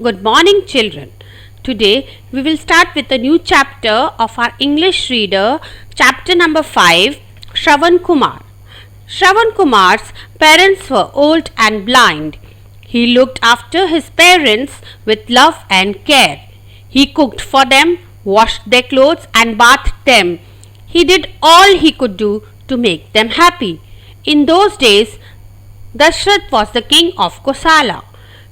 Good morning, children. Today we will start with a new chapter of our English reader, chapter number 5, Shravan Kumar. Shravan Kumar's parents were old and blind. He looked after his parents with love and care. He cooked for them, washed their clothes, and bathed them. He did all he could do to make them happy. In those days, Dashrath was the king of Kosala.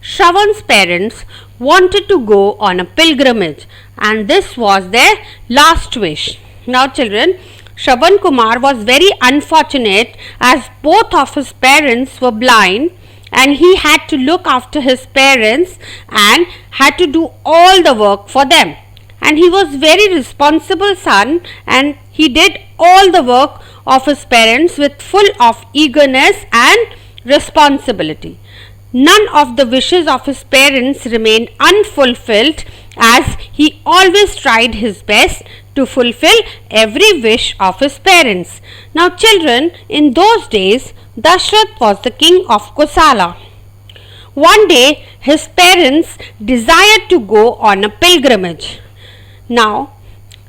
Shravan's parents wanted to go on a pilgrimage, and this was their last wish. Now, children, Shravan Kumar was very unfortunate as both of his parents were blind, and he had to look after his parents and had to do all the work for them. And he was very responsible son, and he did all the work of his parents with full of eagerness and responsibility. None of the wishes of his parents remained unfulfilled, as he always tried his best to fulfill every wish of his parents. Now, children, in those days, Dashrath was the king of Kosala. One day, his parents desired to go on a pilgrimage. Now,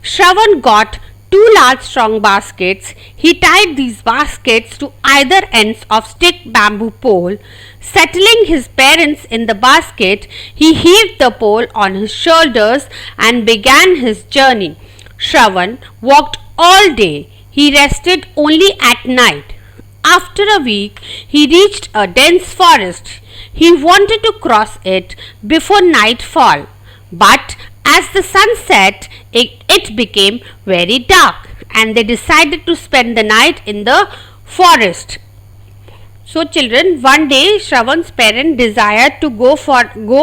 Shravan got two large strong baskets. He tied these baskets to either ends of stick bamboo pole. Settling his parents in the basket, he heaved the pole on his shoulders and began his journey. Shravan walked all day. He rested only at night. After a week, he reached a dense forest. He wanted to cross it before nightfall, but as the sun set, it became very dark, and they decided to spend the night in the forest. So, children, one day Shravan's parents desired to go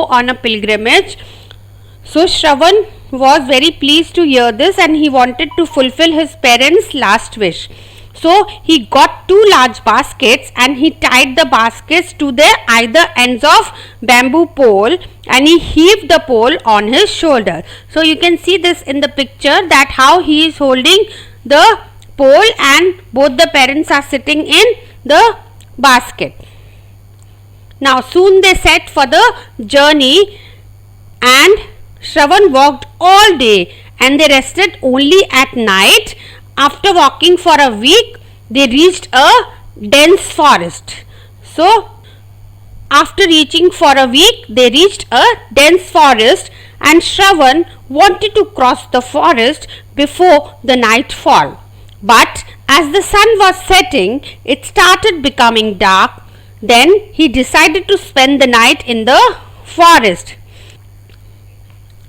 on a pilgrimage. So, Shravan was very pleased to hear this, and he wanted to fulfill his parents' last wish. So, he got two large baskets, and he tied the baskets to their either ends of bamboo pole, and he heaved the pole on his shoulder. So, you can see this in the picture, that how he is holding the pole and both the parents are sitting in the basket. Now, soon they set for the journey, and Shravan walked all day and they rested only at night. After walking for a week, they reached a dense forest. So, after reaching for a week, they reached a dense forest, and Shravan wanted to cross the forest before the nightfall. But as the sun was setting, it started becoming dark. Then he decided to spend the night in the forest.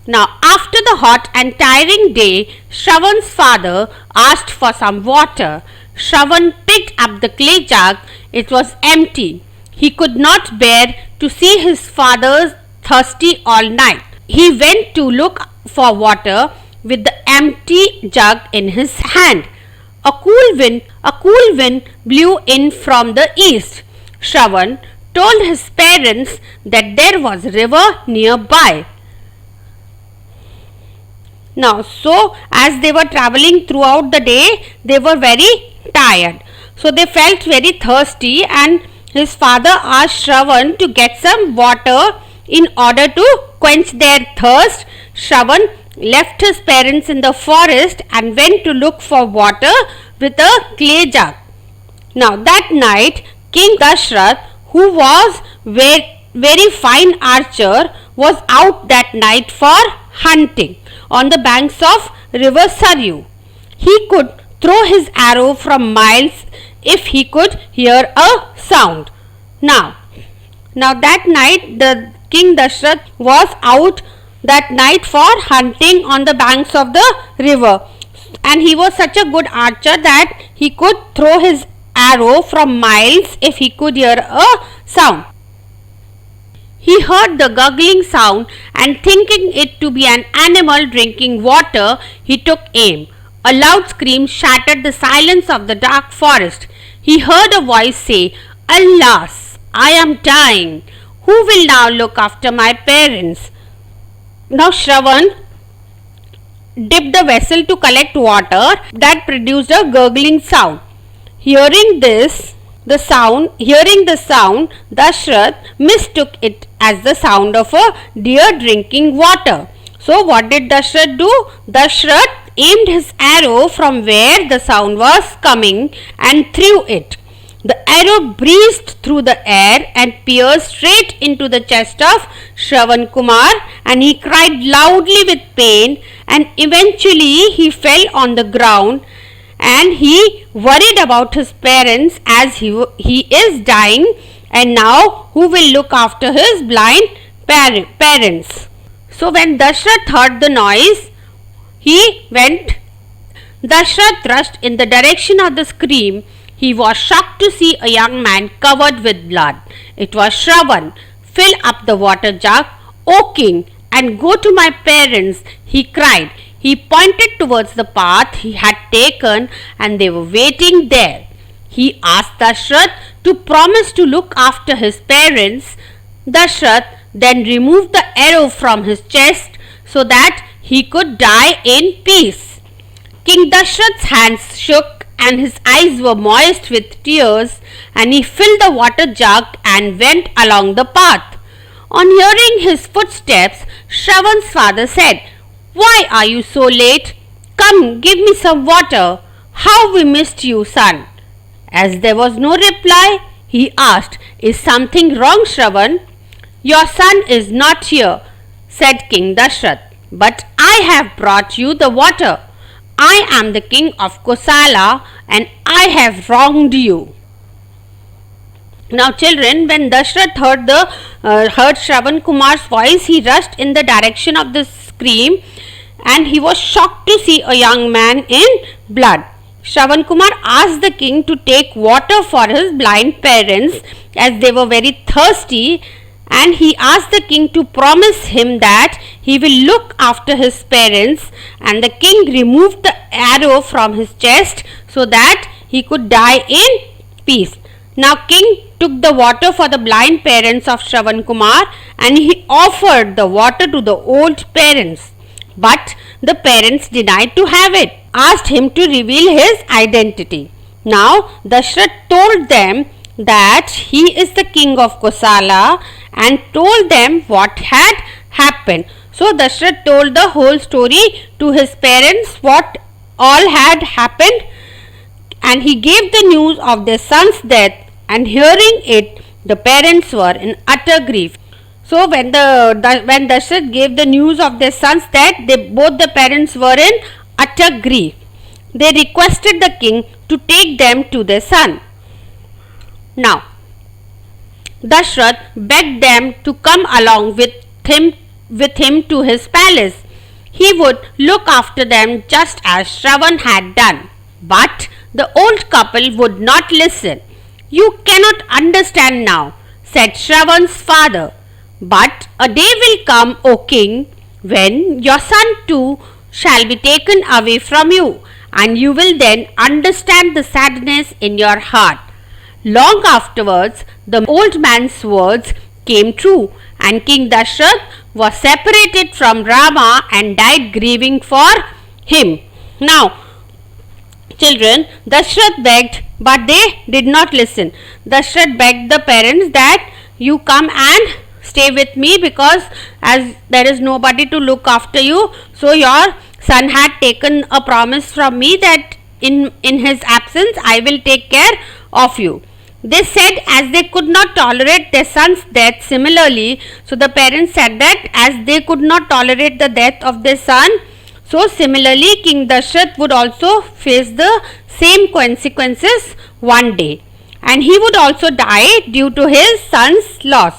Now, after the hot and tiring day, Shravan's father asked for some water. Shravan picked up the clay jug. It was empty. He could not bear to see his father thirsty all night. He went to look for water with the empty jug in his hand. A cool wind blew in from the east. Shravan told his parents that there was a river nearby. Now, so as they were traveling throughout the day, they were very tired. So, they felt very thirsty, and his father asked Shravan to get some water in order to quench their thirst. Shravan left his parents in the forest and went to look for water with a clay jug. Now, that night, King Dashrath, who was very fine archer, was out that night for hunting on the banks of river Saryu. He could throw his arrow from miles if he could hear a sound. Now that night, the King Dashrath was out that night for hunting on the banks of the river, and he was such a good archer that he could throw his arrow from miles if he could hear a sound. He heard the gurgling sound, and thinking it to be an animal drinking water, he took aim. A loud scream shattered the silence of the dark forest. He heard a voice say, "Alas, I am dying. Who will now look after my parents?" Now, Shravan dipped the vessel to collect water that produced a gurgling sound. Hearing this, Hearing the sound, Dashrath mistook it as the sound of a deer drinking water. So what did Dashrath do? Dashrath aimed his arrow from where the sound was coming and threw it. The arrow breezed through the air and pierced straight into the chest of Shravan Kumar, and he cried loudly with pain, and eventually he fell on the ground, and he worried about his parents as he is dying, and now who will look after his blind parents. So when Dashrath heard the noise, Dashrath rushed in the direction of the scream. He was shocked to see a young man covered with blood. It was Shravan. Fill up the water jug, O king, and go to my parents, he cried. He pointed towards the path he had taken, and they were waiting there. He asked Dashrath to promise to look after his parents. Dashrath then removed the arrow from his chest so that he could die in peace. King Dashrath's hands shook and his eyes were moist with tears, and he filled the water jug and went along the path. On hearing his footsteps, Shravan's father said, "Why are you so late? Come, give me some water. How we missed you, son." As there was no reply, he asked, "Is something wrong, Shravan?" "Your son is not here," said King Dashrath, "but I have brought you the water. I am the king of Kosala, and I have wronged you." Now children, when Dashrath heard Shravan Kumar's voice, he rushed in the direction of the scream, and he was shocked to see a young man in blood. Shravan Kumar asked the king to take water for his blind parents as they were very thirsty, and he asked the king to promise him that he will look after his parents, and the king removed the arrow from his chest so that he could die in peace. Now king took the water for the blind parents of Shravan Kumar, and he offered the water to the old parents. But the parents denied to have it, asked him to reveal his identity. Now Dashrath told them that he is the king of Kosala and told them what had happened. So Dashrath told the whole story to his parents, what all had happened, and he gave the news of their son's death, and hearing it, the parents were in utter grief. So when Dashrath gave the news of their son's death, both the parents were in utter grief. They requested the king to take them to their son. Now Dashrath begged them to come along with him to his palace. He would look after them just as Shravan had done. But the old couple would not listen. "You cannot understand now," said Shravan's father. "But a day will come, O king, when your son too shall be taken away from you, and you will then understand the sadness in your heart." Long afterwards, the old man's words came true, and King Dashrath was separated from Rama and died grieving for him. Now, children, Dashrath begged, but they did not listen. Dashrath begged the parents that you come and stay with me, because as there is nobody to look after you, so your son had taken a promise from me that in his absence I will take care of you. They said as they could not tolerate their son's death similarly, so the parents said that as they could not tolerate the death of their son, so similarly King Dashrath would also face the same consequences one day, and he would also die due to his son's loss.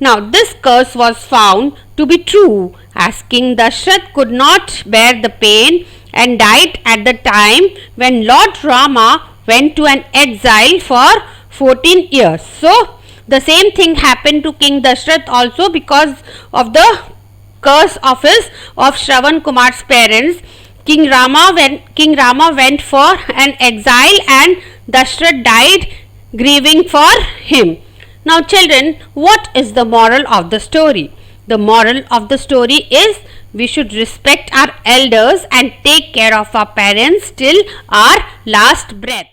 Now this curse was found to be true, as King Dashrath could not bear the pain and died at the time when Lord Rama went to an exile for 14 years. So the same thing happened to King Dashrath also, because of the curse of Shravan Kumar's parents. King Rama went for an exile, and Dashrath died grieving for him. Now children, what is the moral of the story? The moral of the story is we should respect our elders and take care of our parents till our last breath.